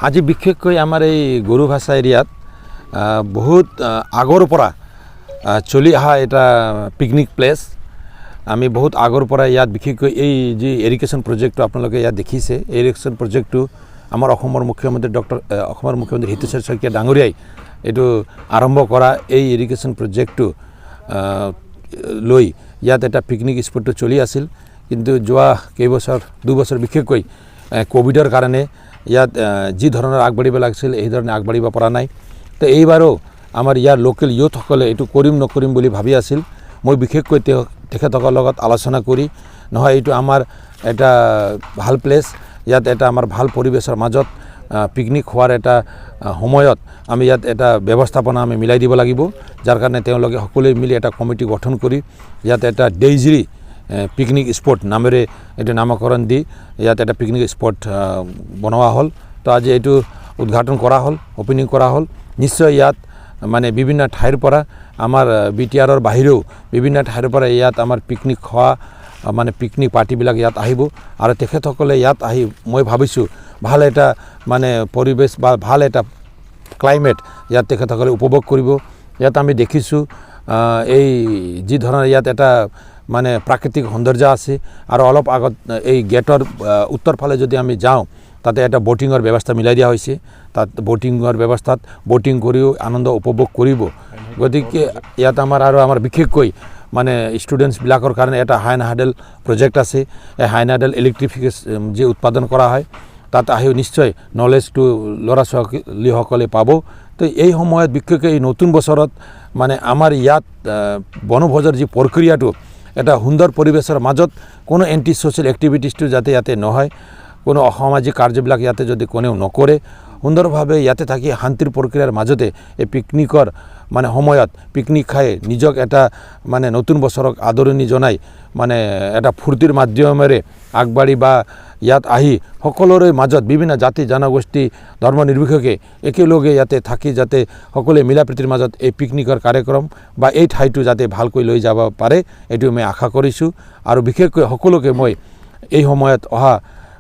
আজি বিশেষকৈ আমাৰ এই গৰুভাষা এৰিয়াত বহুত আগৰ পৰা চলি অহা এটা পিকনিক প্লেচ। আমি বহুত আগৰ পৰা ইয়াত বিশেষকৈ এই যে ইৰিগেশ্যন প্ৰজেক্টটো আপোনালোকে ইয়াত দেখিছে, এই ইৰিগেশ্যন প্ৰজেক্টটো আমাৰ অসমৰ মুখ্যমন্ত্ৰী অসমৰ মুখ্যমন্ত্ৰী হিতেশ্বৰ শইকীয়া ডাঙৰীয়াই এইটো আৰম্ভ কৰা এই ইৰিগেশ্যন প্ৰজেক্টটো লৈ ইয়াত এটা পিকনিক স্পটটো চলি আছিল। কিন্তু যোৱা কেইবছৰ দুবছৰ বিশেষকৈ কোভিডৰ কাৰণে ইয়াত যি ধৰণৰ আগবাঢ়িব লাগিছিল এই ধৰণে আগবাঢ়িব পৰা নাই। তো এইবাৰো আমাৰ ইয়াৰ লোকেল ইউথসকলে এইটো কৰিম নকৰিম বুলি ভাবি আছিল। মই বিশেষকৈ তেখেতসকলৰ লগত আলোচনা কৰি নহয় এইটো আমাৰ এটা ভাল প্লেচ, ইয়াত এটা আমাৰ ভাল পৰিৱেশৰ মাজত পিকনিক হোৱাৰ এটা সময়ত আমি ইয়াত এটা ব্যৱস্থাপনা আমি মিলাই দিব লাগিব, যাৰ কাৰণে তেওঁলোকে সকলোৱে মিলি এটা কমিটি গঠন কৰি ইয়াত এটা ডেইজৰি পিকনিক স্পট নামেৰে এইটো নামকৰণ দি ইয়াত এটা পিকনিক স্পট বনোৱা হ'ল। তো আজি এইটো উদ্ঘাটন কৰা হ'ল, অপেনিং কৰা হ'ল। নিশ্চয় ইয়াত মানে বিভিন্ন ঠাইৰ পৰা আমাৰ বিটিআৰৰ বাহিৰেও বিভিন্ন ঠাইৰ পৰা ইয়াত আমাৰ পিকনিক খোৱা মানে পিকনিক পাৰ্টিবিলাক ইয়াত আহিব আৰু তেখেতসকলে ইয়াত আহি মই ভাবিছোঁ ভাল এটা মানে পৰিৱেশ বা ভাল এটা ক্লাইমেট ইয়াত তেখেতসকলে উপভোগ কৰিব। ইয়াত আমি দেখিছোঁ এই যি ধৰণৰ ইয়াত এটা মানে প্ৰাকৃতিক সৌন্দৰ্য আছে আৰু অলপ আগত এই গেটৰ উত্তৰ ফালে যদি আমি যাওঁ তাতে এটা ব'টিঙৰ ব্যৱস্থা মিলাই দিয়া হৈছে। তাত ব'টিঙৰ ব্যৱস্থাত ব'টিং কৰিও আনন্দ উপভোগ কৰিব। গতিকে ইয়াত আমাৰ বিশেষকৈ মানে ষ্টুডেণ্টছবিলাকৰ কাৰণে এটা হাইন হাইডেল প্ৰজেক্ট আছে। এই হাইন হাইডেল ইলেক্ট্ৰিফিকেশ্যন যি উৎপাদন কৰা হয় তাত আহিও নিশ্চয় নলেজটো ল'ৰা ছোৱালীসকলে পাব। তো এই সময়ত বিশেষকৈ এই নতুন বছৰত মানে আমাৰ ইয়াত বনভোজৰ যি প্ৰক্ৰিয়াটো এটা সুন্দৰ পৰিৱেশৰ মাজত কোনো এণ্টি ছ'চিয়েল এক্টিভিটিছটো যাতে ইয়াতে নহয়, কোনো অসামাজিক কাৰ্যবিলাক ইয়াতে যদি কোনেও নকৰে, সুন্দৰভাৱে ইয়াতে থাকি শান্তিৰ প্ৰক্ৰিয়াৰ মাজতে এই পিকনিকৰ মানে সময়ত পিকনিক খাই নিজক এটা মানে নতুন বছৰক আদৰণি জনাই মানে এটা ফূৰ্তিৰ মাধ্যমেৰে আগবাঢ়ি বা ইয়াত আহি সকলোৰে মাজত বিভিন্ন জাতি জনগোষ্ঠী ধৰ্ম নিৰ্বিশেষে একেলগে ইয়াতে থাকি যাতে সকলোৱে মিলা প্ৰীতিৰ মাজত এই পিকনিকৰ কাৰ্যক্ৰম বা এই ঠাইটো যাতে ভালকৈ লৈ যাব পাৰে এইটো মই আশা কৰিছোঁ। আৰু বিশেষকৈ সকলোকে মই এই সময়ত অহা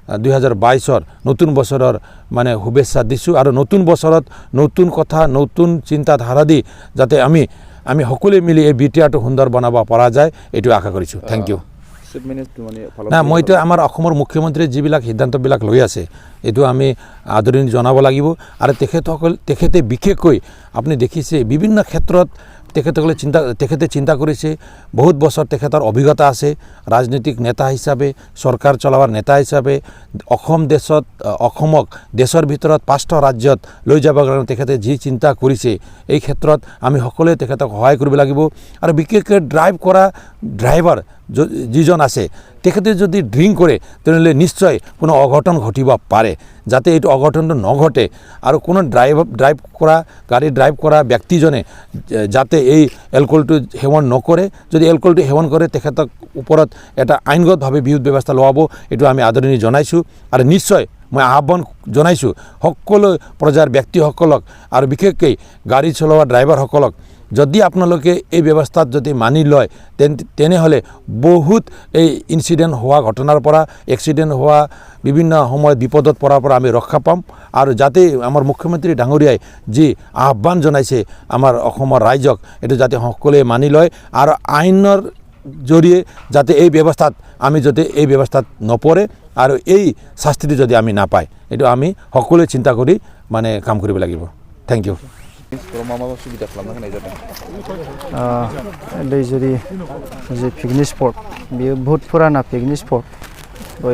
2022 নতুন বছৰৰ মানে শুভেচ্ছা দিছোঁ আৰু নতুন বছৰত নতুন কথা নতুন চিন্তাধাৰা দি যাতে আমি সকলোৱে মিলি এই বিটিআৰটো সুন্দৰ বনাব পৰা যায় এইটো আশা কৰিছোঁ। Thank you. না মইতো আমাৰ অসমৰ মুখ্যমন্ত্ৰীয়ে যিবিলাক সিদ্ধান্তবিলাক লৈ আছে এইটো আমি আদৰণি জনাব লাগিব। আৰু তেখেতে বিশেষকৈ আপুনি দেখিছে বিভিন্ন ক্ষেত্ৰত তেখেতে চিন্তা কৰিছে। বহুত বছৰ তেখেতৰ অভিজ্ঞতা আছে ৰাজনৈতিক নেতা হিচাপে, চৰকাৰ চলাৱাৰ নেতা হিচাপে। অসমক দেশৰ ভিতৰত 5টা ৰাজ্যত লৈ যাবৰ কাৰণে তেখেতে যি চিন্তা কৰিছে এই ক্ষেত্ৰত আমি সকলোৱে তেখেতক সহায় কৰিব লাগিব। আৰু বিশেষকৈ ড্ৰাইভ কৰা ড্ৰাইভাৰ যিজন আছে তেখেতে যদি ড্ৰিংক কৰে তেনেহ'লে নিশ্চয় কোনো অঘটন ঘটিব পাৰে, যাতে এইটো অঘটনটো নঘটে। আৰু কোনো গাড়ী ড্ৰাইভ কৰা ব্যক্তিজনে যাতে এই এলকহলটো সেৱন নকৰে, যদি এলকহলটো সেৱন কৰে তেখেতক ওপৰত এটা আইনগতভাৱে বিহিত ব্যৱস্থা লোৱাব, এইটো আমি আদৰণি জনাইছোঁ। আৰু নিশ্চয় মই আহ্বান জনাইছোঁ সকলো পৰ্যায়ৰ ব্যক্তিসকলক আৰু বিশেষকৈ গাড়ী চলোৱা ড্ৰাইভাৰসকলক, যদি আপোনালোকে এই ব্যৱস্থাত যদি মানি লয় তেনেহ'লে বহুত এই ইনচিডেণ্ট হোৱা ঘটনাৰ পৰা এক্সিডেণ্ট হোৱা বিভিন্ন সময়ত বিপদত পৰাৰ পৰা আমি ৰক্ষা পাম। আৰু যাতে আমাৰ মুখ্যমন্ত্ৰী ডাঙৰীয়াই যি আহ্বান জনাইছে আমাৰ অসমৰ ৰাইজক এইটো যাতে সকলোৱে মানি লয় আৰু আইনৰ জৰিয়ে যাতে এই ব্যৱস্থাত নপৰে আৰু এই শাস্তিটো যদি আমি নাপায় এইটো আমি সকলোৱে চিন্তা কৰি মানে কাম কৰিব লাগিব। Thank you. दैजरि जे पिकनिक स्पट बेयो बहुत फुराना पिकनिक स्पट।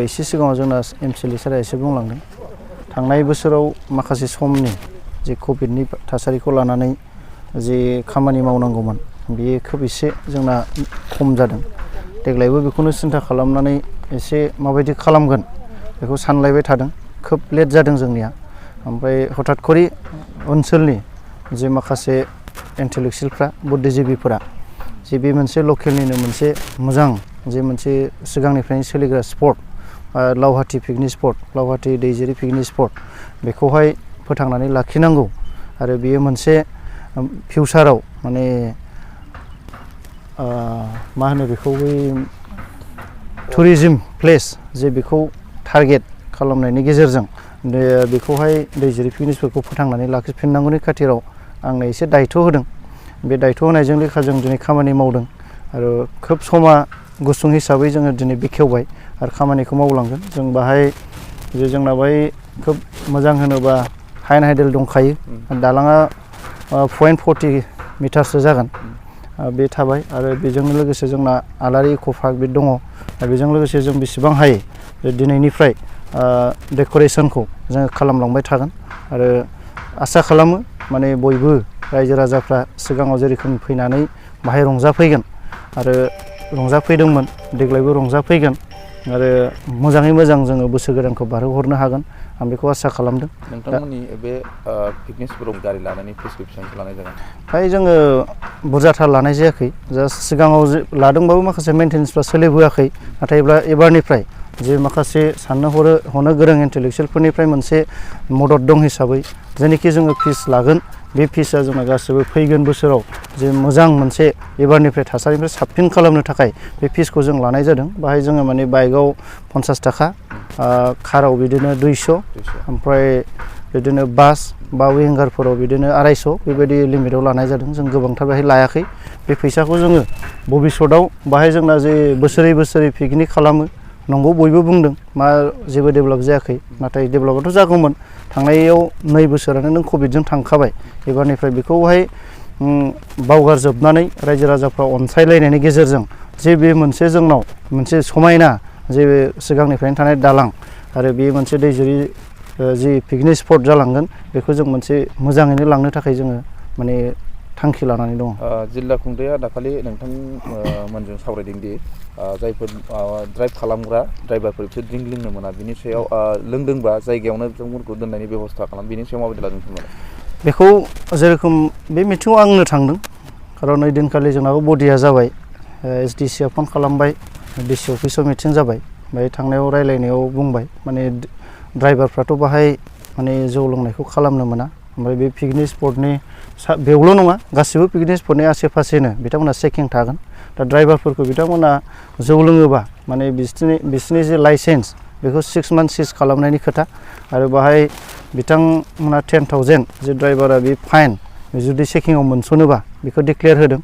एसे सिगाङाव जोंना एमसिएलए सारा एसे बुंलांदों थांनाय बोसोराव माखासे समनि जे कभिडनि थासारिखौ लानानै जे खामानि मावनांगौमोन बेयो खोब एसे जोंना खम जादों। देग्लायबो बेखौनो सिन्था खालामनानै एसे माबायदि खालामगोन बेखौ सानलायबाय थादों। खोब लेट जादों जोंनिया। ओमफ्राय हठात करि ओनसोलनि जे माखासे इन्टेलेक्सुयेलफ्रा बुद्धिजीबिफोरा जे बे मोनसे लकेलनिनो मोनसे मोजां जे मोनसे सिगांनिफ्रायनो सोलिग्रा spot Lawhati picnic spot, Lawhati दैजरि पिकनिक स्पट बेखौहाय फोथांनानै लाखिनांगौ आरो बेयो मोनसे फिउचाराव माने मा होनो बेखौ बै टुरिज्म प्लेस जे बेखौ टारगेट खालामनायनि गेजेरजों बेखौहाय दैजिरि पिकनिक स्पटखौ फोथांनानै लाखिफिननांगौनि खाथिराव आंनो एसे दायथ' होदों। बे दायथ' होनायजों लेखा जों दिनै खामानि मावदों आरो खोब समा गुसुं हिसाबै जोङो दिनै बेखेवबाय आरो खामानिखौ मावलांगोन। जों बाहाय जे जोंना बाहाय खोब मोजां होनोबा हाइन हाइडेल दंखायो। दालाङा 0.40 मिटारसो जागोन। बे थाबाय आरो बेजों लोगोसे जोंना आलारि इक' पार्क बे दङ। बेजों लोगोसे जों बेसेबां हायो दिनैनिफ्राय डेक'रेसनखौ जोङो खालामलांबाय थागोन आरो आसा खालामो माने बयबो रायजो राजाफ्रा सिगाङाव जेरोखोम फैनानै बाहाय रंजाफैगोन आरो रंजाफैदोंमोन देग्लायबो रंजाफैगोन आरो मोजाङै मोजां जोङो बोसोर गोदानखौ बारहोहरनो हागोन आं बेखौ आसा खालामदों। नोंथांमोननि बे पिकनिक स्पटआव गारि लानायनि प्रेसक्रिपसनखौ लानाय जागोन? फ्राय जोङो बुरजाथार लानाय जायाखै। जास्ट सिगाङाव लादोंबाबो माखासे मेइनटेनेन्सफ्रा सोलिबोआखै। नाथाय एबारनिफ्राय जे माखासे साननो हनो गोरों इन्टेलेक्सुयेलफोरनिफ्राय मोनसे मदद दं हिसाबै जेनोखि जोङो फिस लागोन बे फिसआ जोंना गासिबो फैगोन बोसोराव जे मोजां मोनसे एबारनिफ्राय थासारिनिफ्राय साबसिन खालामनो थाखाय बे फिसखौ जों लानाय जादों। बाहाय जोङो माने बाइकआव 50 थाखा, काराव बिदिनो 200, ओमफ्राय बिदिनो बास बा विंगारफोराव बिदिनो 250 बेबायदि लिमिटआव लानाय जादों। जों गोबांथार बेहाय लायाखै। बे फैसाखौ जोङो भबिष्यतआव बाहाय जोंना जे बोसोरै पिकनिक खालामो नंगौ बयबो बुंदों मा जेबो डेभेलप जायाखै। नाथाय डेभेलपआथ' जागौमोन। थांनायाव 2 बोसोरानो नों कभिडजों थांखाबाय। एबारनिफ्राय बेखौहाय बावगारजोबनानै रायजो राजाफ्रा अनसायलायनायनि गेजेरजों जे बे मोनसे जोंनाव मोनसे समायना जे सिगांनिफ्रायनो थानाय दालां आरो बे मोनसे दैजिरि जि पिकनिक स्पट जालांगोन बेखौ जों मोनसे मोजाङैनो लांनो थाखाय जोङो माने थांखि लानानै दङ। जिल्ला खुंथाया दाखालि नोंथांमोनजों सावरायदों दि जायफोर ड्राइभ खालामग्रा ड्राइभारफोर बिसोर ड्रिंक लोंनो मोना। बिनि सायाव लोंदोंबा जायगायावनो बिथांमोनखौ दोननायनि बेब'स्था खालाम। बिनि सायाव माबायदि लादों नोंथांमोना? बेखौ जेरोखोम बे मिटिङाव आंनो थांदों खारन ओइदिनखालि जोंनाबो बडिया जाबाय। SDC आ फन खालामबाय, DC अफिसाव मिटिं जाबाय। ओमफ्राय थांनायाव रायलायनायाव बुंबाय माने ड्राइभारफ्राथ' बाहाय माने जौ लोंनायखौ खालामनो मोना। ओमफ्राय बे पिकनिक स्पटनि बेयावल' नङा गासिबो पिकनिक स्पटनि आसे पासेनो बिथांमोना चेकिं थागोन। दा ड्राइभारफोरखौ बिथांमोना जौ लोङोबा माने बिसोरनि जे लाइसेन्स बेखौ 6 मान्थ सिज खालामनायनि खोथा आरो बाहाय बिथांमोना 10,000 जे ड्राइभारा बे फाइन जुदि चेकिंआव मोनस'नोबा बेखौ डिक्लेयार होदों।